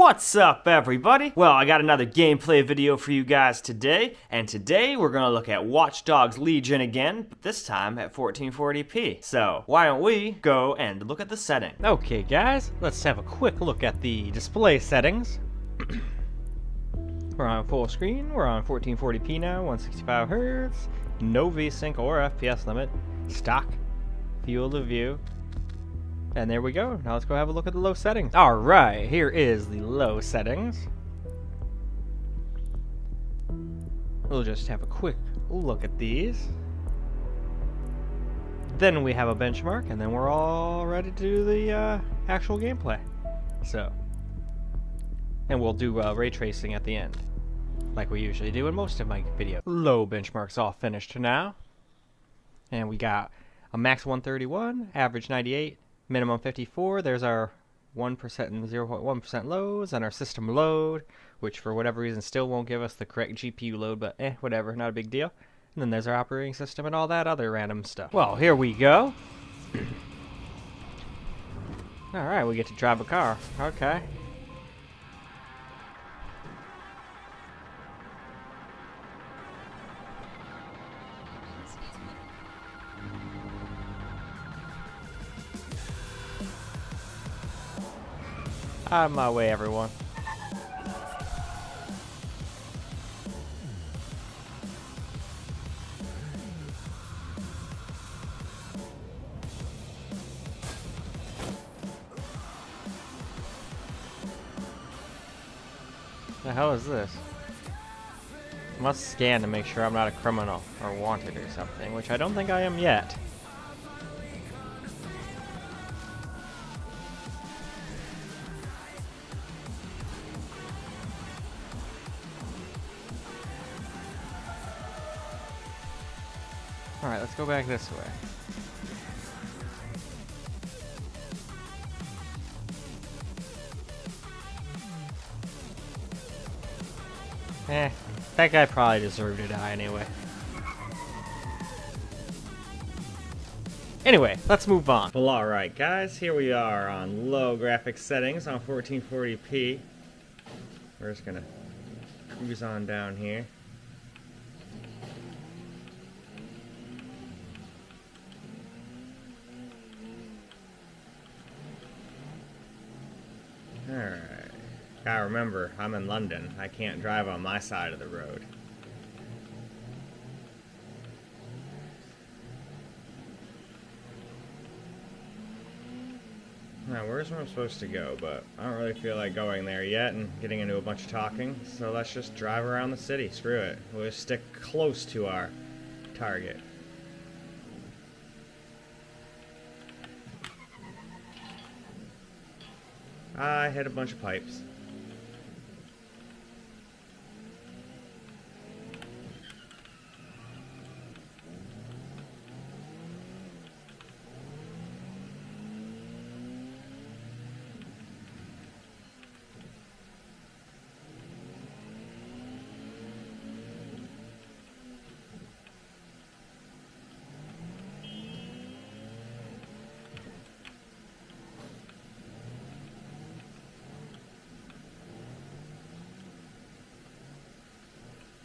What's up, everybody? Well, I got another gameplay video for you guys today, and today we're gonna look at Watch Dogs Legion again, but this time at 1440p. So, why don't we go and look at the settings? Okay guys, let's have a quick look at the display settings. We're on full screen, we're on 1440p now, 165 Hz, no VSync or FPS limit, stock, field of view. And there we go. Now let's go have a look at the low settings. Alright, here is the low settings. We'll just have a quick look at these. Then we have a benchmark, and then we're all ready to do the actual gameplay. So, and we'll do ray tracing at the end, like we usually do in most of my videos. Low benchmarks all finished now. And we got a max 131, average 98, minimum 54. There's our 1% and 0.1% loads, and our system load, which for whatever reason still won't give us the correct GPU load, but whatever, not a big deal. And then there's our operating system and all that other random stuff. Well, here we go. Alright, we get to drive a car. Okay. Out of my way, everyone. The hell is this? I must scan to make sure I'm not a criminal or wanted or something, which I don't think I am yet. Alright, let's go back this way. That guy probably deserved to die anyway. Anyway, let's move on. Well, alright guys, here we are on low graphics settings on 1440p. We're just gonna cruise on down here. Alright. Gotta remember, I'm in London. I can't drive on my side of the road. Now, where's where I'm supposed to go, but I don't really feel like going there yet and getting into a bunch of talking, so let's just drive around the city. Screw it. We'll just stick close to our target. I hit a bunch of pipes.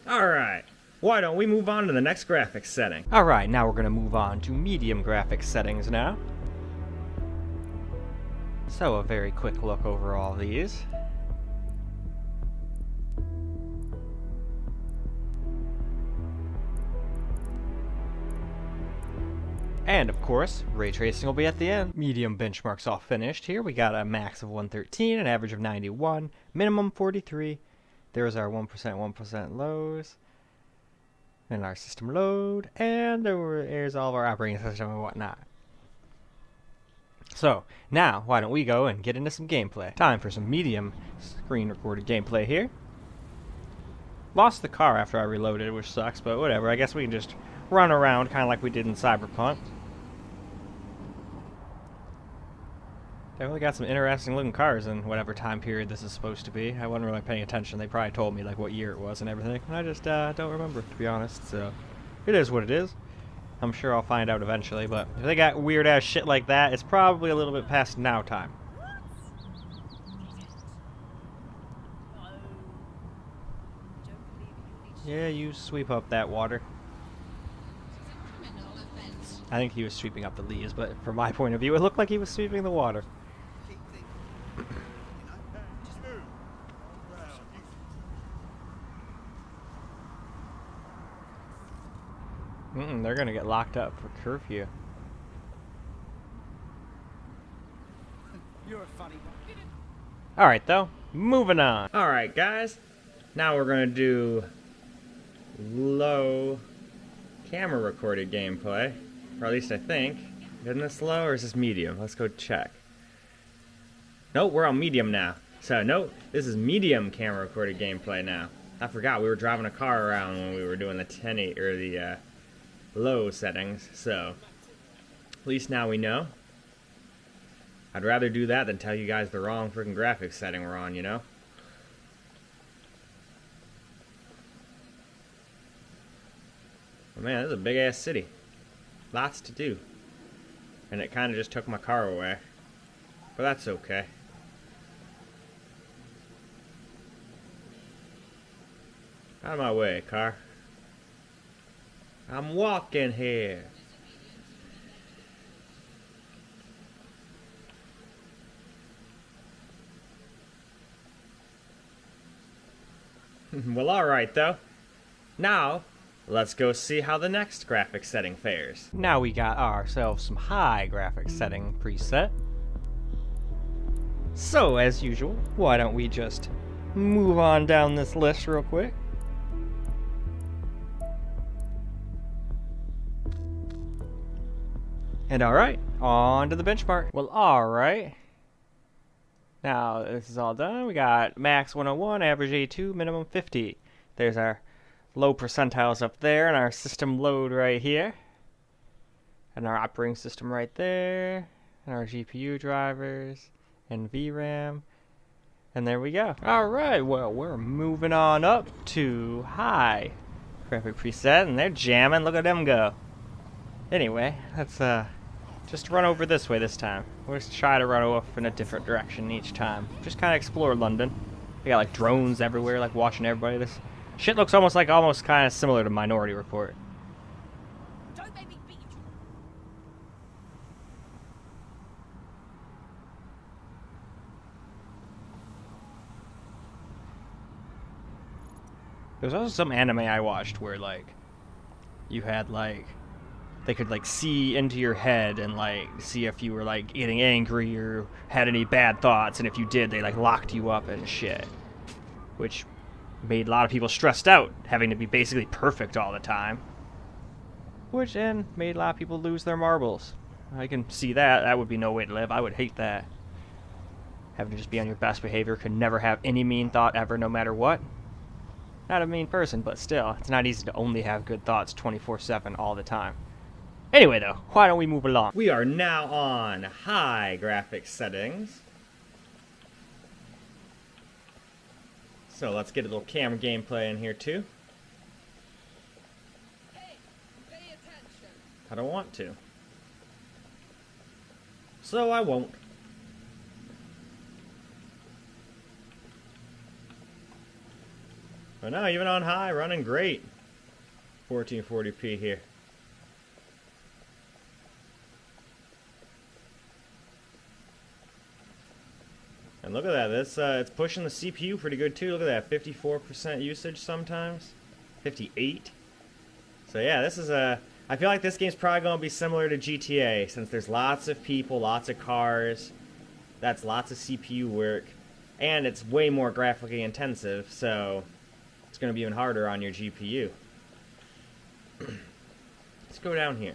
Alright, why don't we move on to the next graphics setting? Alright, now we're going to move on to medium graphics settings now. So, a very quick look over all these. And of course, ray tracing will be at the end. Medium benchmarks all finished here. We got a max of 113, an average of 91, minimum 43. There's our 1% lows, and our system load, and there's all of our operating system and whatnot. So, now, why don't we go and get into some gameplay. Time for some medium screen recorded gameplay here. Lost the car after I reloaded, which sucks, but whatever. I guess we can just run around kind of like we did in Cyberpunk. Definitely got some interesting looking cars in whatever time period this is supposed to be. I wasn't really paying attention. They probably told me like what year it was and everything. And I just don't remember, to be honest. So it is what it is. I'm sure I'll find out eventually, but if they got weird ass shit like that, it's probably a little bit past now time. Yeah, you sweep up that water. I think he was sweeping up the leaves, but from my point of view, it looked like he was sweeping the water. They're gonna get locked up for curfew. You're a funny one. Alright, though. Moving on. Alright, guys. Now we're going to do low camera recorded gameplay. Or at least I think. Isn't this low or is this medium? Let's go check. Nope, we're on medium now. So, nope, this is medium camera recorded gameplay now. I forgot we were driving a car around when we were doing the 1080 or the low settings. So, at least now we know. I'd rather do that than tell you guys the wrong freaking graphics setting we're on, you know? But man, this is a big-ass city. Lots to do. And it kind of just took my car away. But that's okay. Out of my way, car. I'm walking here. Well, alright though. Now, let's go see how the next graphics setting fares. Now we got ourselves some high graphics setting preset. So, as usual, why don't we just move on down this list real quick. And alright, on to the benchmark. Well, alright. Now, this is all done. We got max 101, average A2, minimum 50. There's our low percentiles up there, and our system load right here. And our operating system right there. And our GPU drivers. And VRAM. And there we go. Alright, well, we're moving on up to high graphic preset, and they're jamming. Look at them go. Anyway, let's just run over this way this time. We'll just try to run off in a different direction each time. Just kind of explore London. We got like drones everywhere, like watching everybody. This shit looks almost kind of similar to Minority Report. Don't make me beat you. There's also some anime I watched where like you had like they could like see into your head and like see if you were like getting angry or had any bad thoughts, and if you did, they like locked you up and shit, which made a lot of people stressed out, having to be basically perfect all the time, which then made a lot of people lose their marbles. I can see that. That would be no way to live. I would hate that. Having to just be on your best behavior, could never have any mean thought ever, no matter what. Not a mean person, but still, it's not easy to only have good thoughts 24/7 all the time. Anyway, though, why don't we move along? We are now on high graphics settings. So let's get a little camera gameplay in here too. Hey, pay attention. I don't want to. So I won't. But no, even on high, running great. 1440p here. And look at that, this it's pushing the CPU pretty good too. Look at that, 54% usage sometimes, 58. So yeah, this is I feel like this game's probably going to be similar to GTA, since there's lots of people, lots of cars. That's lots of CPU work, and it's way more graphically intensive, so it's going to be even harder on your GPU. Let's go down here.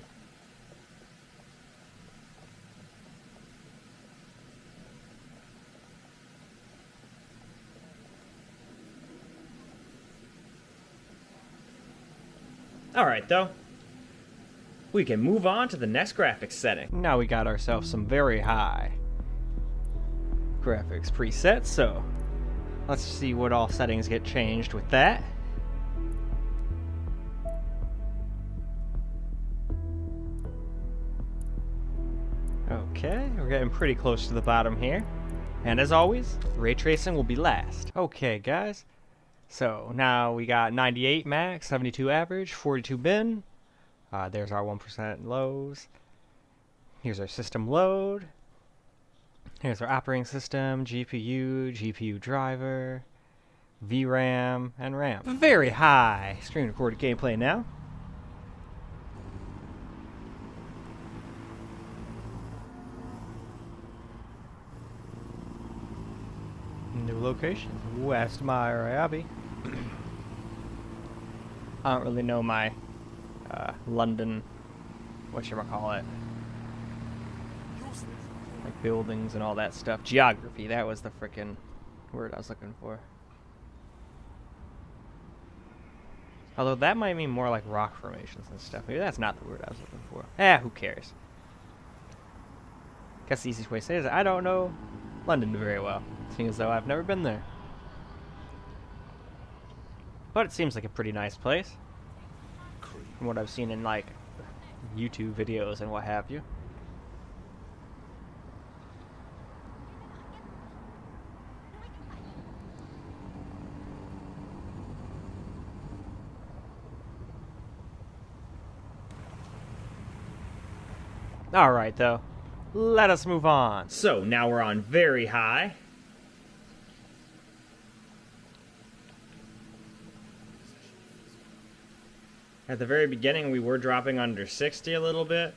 Alright though, we can move on to the next graphics setting. Now we got ourselves some very high graphics presets, so let's see what all settings get changed with that. Okay, we're getting pretty close to the bottom here. And as always, ray tracing will be last. Okay guys, So now we got 98 max, 72 average, 42 bin. There's our 1% lows. Here's our system load. Here's our operating system, GPU driver, VRAM, and RAM. Very high. Screen recorded gameplay now. New location, West Myra Abbey. I don't really know my London, whatchamacallit, like buildings and all that stuff. Geography, that was the frickin' word I was looking for. Although that might mean more like rock formations and stuff. Maybe that's not the word I was looking for. Who cares? Guess the easiest way to say it is I don't know London very well, seeing as though I've never been there. But it seems like a pretty nice place, from what I've seen in like YouTube videos and what have you. Alright though, let us move on. So now we're on very high. At the very beginning we were dropping under 60 a little bit,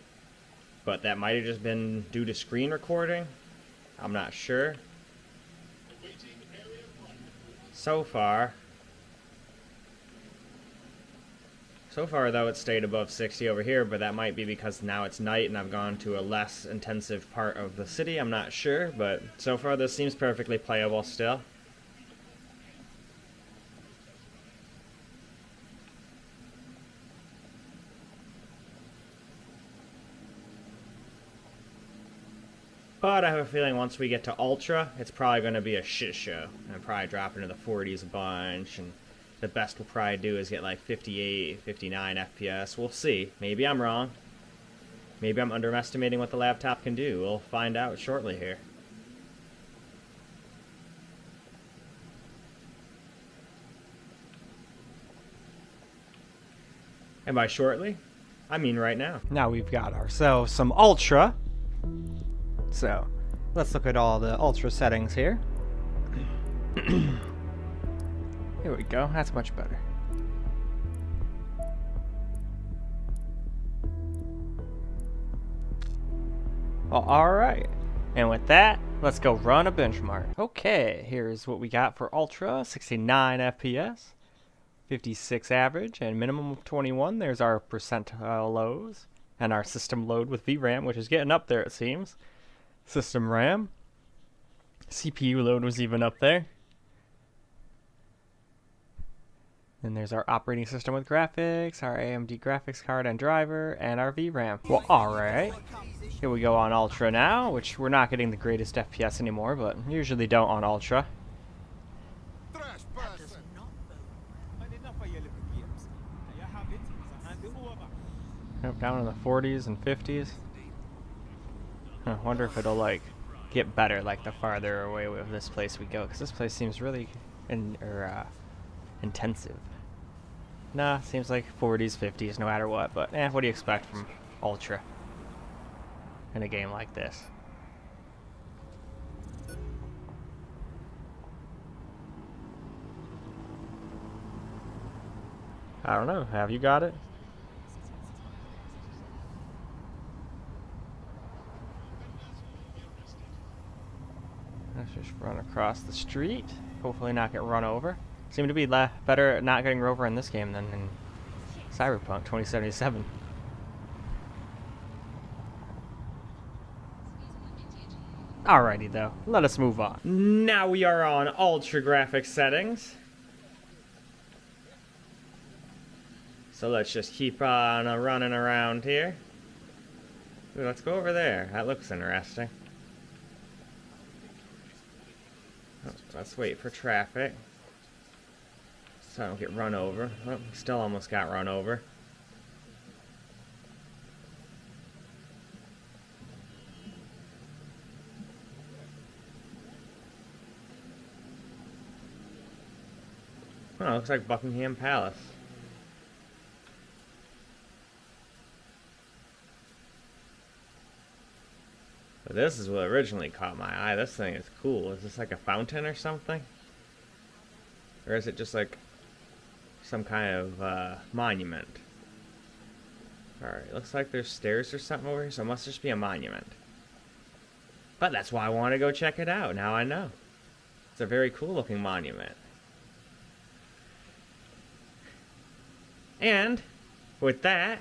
but that might have just been due to screen recording. I'm not sure. So far though, it stayed above 60 over here, but that might be because now it's night and I've gone to a less intensive part of the city. I'm not sure, but so far this seems perfectly playable still. But I have a feeling once we get to Ultra, it's probably going to be a shit show. And I'll probably drop into the 40s a bunch, and the best we'll probably do is get like 58, 59 FPS. We'll see. Maybe I'm wrong. Maybe I'm underestimating what the laptop can do. We'll find out shortly here. And by shortly, I mean right now. Now we've got ourselves some Ultra. So, let's look at all the Ultra settings here. Here we go, that's much better. Well, alright. And with that, let's go run a benchmark. Okay, here's what we got for Ultra. 69 FPS, 56 average, and minimum of 21. There's our percentile lows. And our system load with VRAM, which is getting up there it seems. System RAM. CPU load was even up there. Then there's our operating system with graphics, our AMD graphics card and driver, and our VRAM. Well, alright. Here we go on Ultra now, which we're not getting the greatest FPS anymore, but usually don't on Ultra. Yep, down in the 40s and 50s. I wonder if it'll like get better like the farther away with this place we go, because this place seems really intensive. Nah, seems like 40s, 50s, no matter what, but what do you expect from Ultra in a game like this? I don't know, have you got it? Let's just run across the street. Hopefully not get run over. Seem to be better at not getting run over in this game than in Cyberpunk 2077. Alrighty though, let us move on. Now we are on Ultra graphics settings. So let's just keep on running around here. Ooh, let's go over there. That looks interesting. Oh, let's wait for traffic so I don't get run over. Oh, still almost got run over. Oh, looks like Buckingham Palace. But this is what originally caught my eye. This thing is cool. Is this like a fountain or something? Or is it just like some kind of monument? Alright, looks like there's stairs or something over here, so it must just be a monument. But that's why I want to go check it out. Now I know. It's a very cool looking monument. And with that,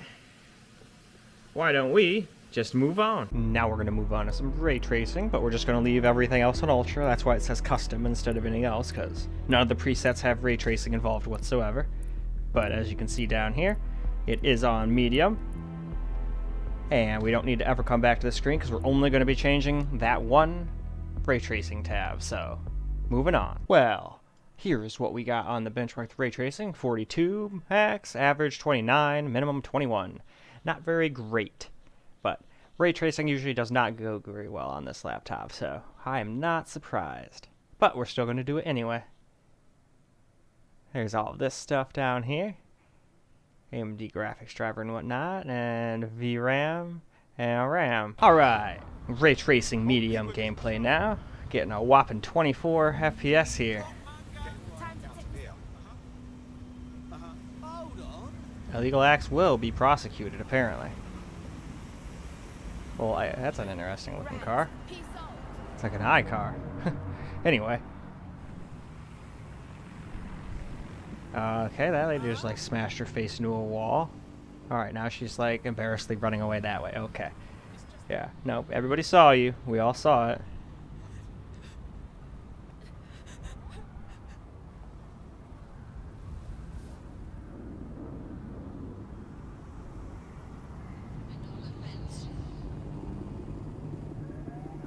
why don't we just move on? Now we're going to move on to some ray tracing, but we're just going to leave everything else on Ultra. That's why it says custom instead of anything else, because none of the presets have ray tracing involved whatsoever. But as you can see down here, it is on medium. And we don't need to ever come back to the screen because we're only going to be changing that one ray tracing tab. So, moving on. Well, here's what we got on the benchmark ray tracing. 42 max, average 29, minimum 21. Not very great, but ray tracing usually does not go very well on this laptop, so I am not surprised. But we're still going to do it anyway. There's all of this stuff down here. AMD graphics driver and whatnot, and VRAM and RAM. Alright, ray tracing medium gameplay now. Getting a whopping 24 FPS here. Illegal acts will be prosecuted, apparently. Well, that's an interesting looking car. It's like an iCar. Anyway. Okay, that lady just like smashed her face into a wall. Alright, now she's like embarrassedly running away that way. Okay. Yeah, no, everybody saw you. We all saw it.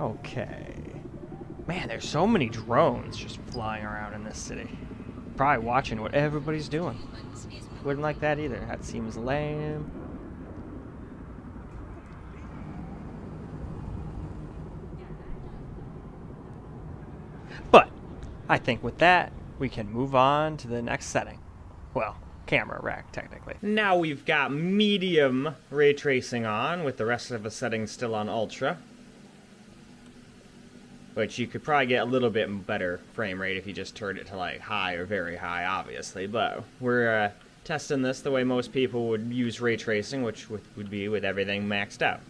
Okay. Man, there's so many drones just flying around in this city. Probably watching what everybody's doing. Wouldn't like that either. That seems lame. But I think with that, we can move on to the next setting. Well, camera rack, technically. Now we've got medium ray tracing on, with the rest of the settings still on ultra. Which you could probably get a little bit better frame rate if you just turned it to like high or very high, obviously. But we're testing this the way most people would use ray tracing, which would be with everything maxed out.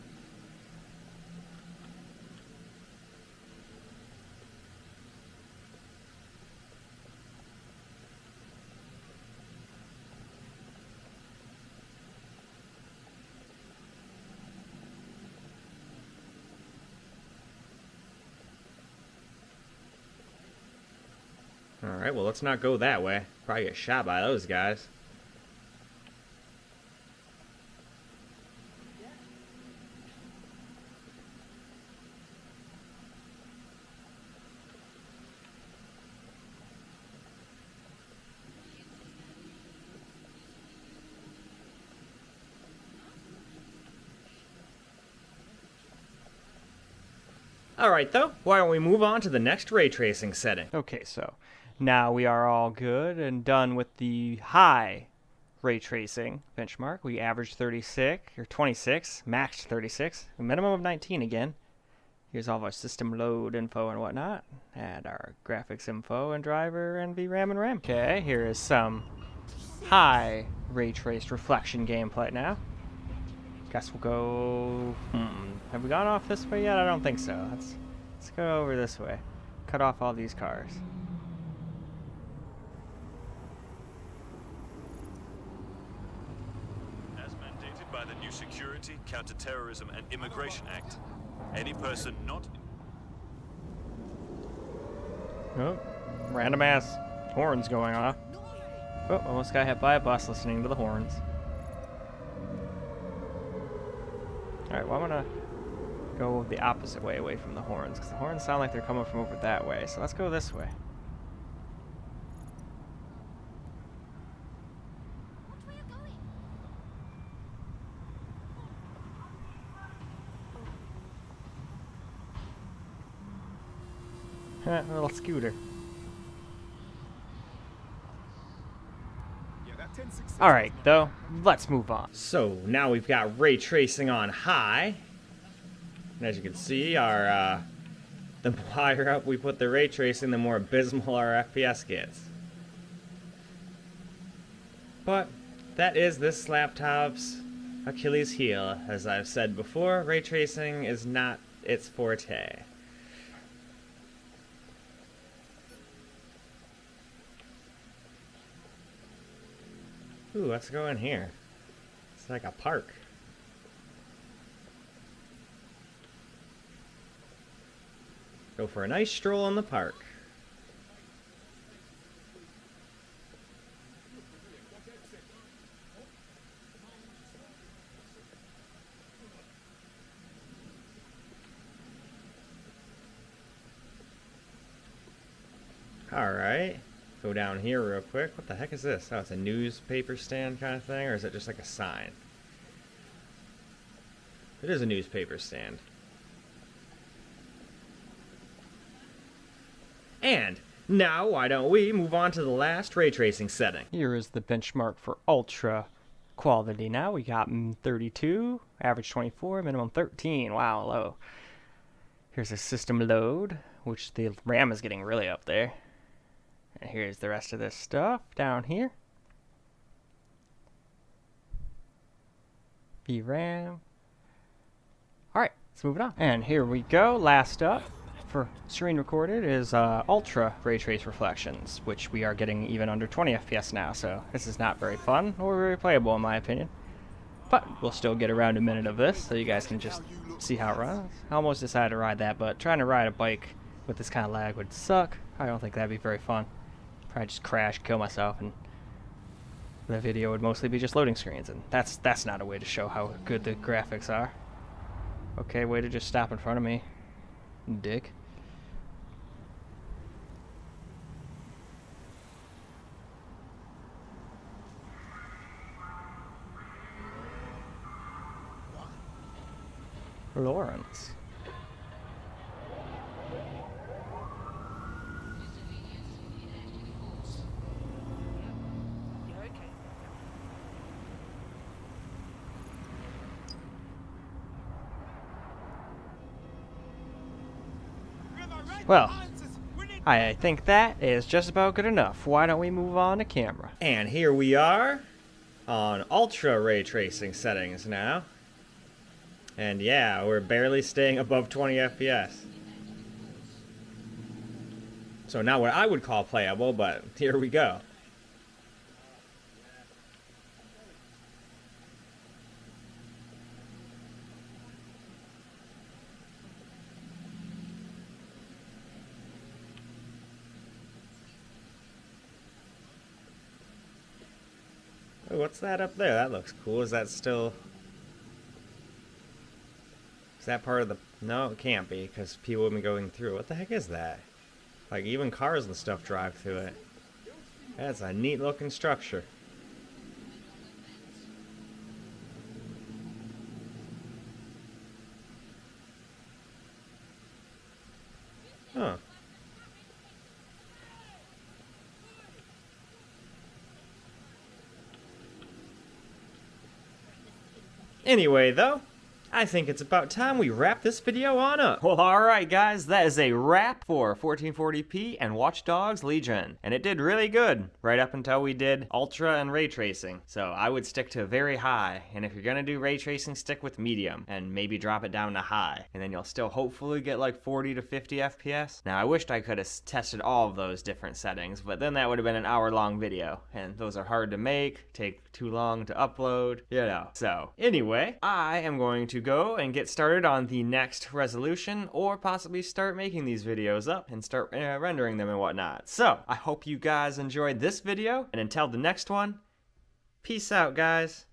Alright, well, let's not go that way. Probably get shot by those guys. Alright, though, why don't we move on to the next ray tracing setting? Okay, so now we are all good and done with the high ray tracing benchmark. We averaged 36 or 26, maxed 36, a minimum of 19 again. Here's all of our system load info and whatnot, and our graphics info and driver and VRAM and RAM. Okay, here is some high ray traced reflection gameplay now. Guess we'll go. Have we gone off this way yet? I don't think so. Let's go over this way. Cut off all these cars. As mandated by the new Security, Counterterrorism and Immigration Act, any person not... Oh, random ass horns going off. Oh, almost got hit by a bus listening to the horns. Alright, well I'm gonna go the opposite way away from the horns, because the horns sound like they're coming from over that way, so let's go this way. A little scooter. Alright, though, let's move on. So now we've got ray tracing on high. And as you can see, our the higher up we put the ray tracing, the more abysmal our FPS gets. But that is this laptop's Achilles heel. As I've said before, ray tracing is not its forte. Ooh, let's go in here. It's like a park. Go for a nice stroll in the park. Alright. Go down here real quick. What the heck is this? Oh, it's a newspaper stand kind of thing, or is it just like a sign? It is a newspaper stand. And now, why don't we move on to the last ray tracing setting? Here is the benchmark for ultra quality now. We got 32, average 24, minimum 13. Wow, low. Here's a system load, which the RAM is getting really up there. And here's the rest of this stuff down here. VRAM. Alright, let's move it on. And here we go. Last up for screen recorded is ultra ray trace reflections, which we are getting even under 20 FPS now. So this is not very fun or very playable in my opinion. But we'll still get around a minute of this so you guys can just see how it runs. I almost decided to ride that, but trying to ride a bike with this kind of lag would suck. I don't think that'd be very fun. Probably just crash, kill myself, and the video would mostly be just loading screens, and that's not a way to show how good the graphics are. Okay, way to just stop in front of me, dick. Lawrence. Well, I think that is just about good enough. Why don't we move on to camera? And here we are on ultra ray tracing settings now. And yeah, we're barely staying above 20 FPS. So not what I would call playable, but here we go. Oh, what's that up there? That looks cool. Is that still... Is that part of the... No, it can't be, because people have been going through. What the heck is that? Like, even cars and stuff drive through it. That's a neat looking structure. Huh. Anyway, though, I think it's about time we wrap this video on up. Well, alright guys, that is a wrap for 1440p and Watch Dogs Legion. And it did really good, right up until we did Ultra and Ray Tracing. So I would stick to very high, and if you're gonna do Ray Tracing, stick with medium, and maybe drop it down to high. And then you'll still hopefully get like 40 to 50 FPS. Now I wished I could have tested all of those different settings, but then that would have been an hour-long video. And those are hard to make, take too long to upload, you know. So, anyway, I am going to go and get started on the next resolution, or possibly start making these videos up and start rendering them and whatnot. So, I hope you guys enjoyed this video, and until the next one, peace out guys.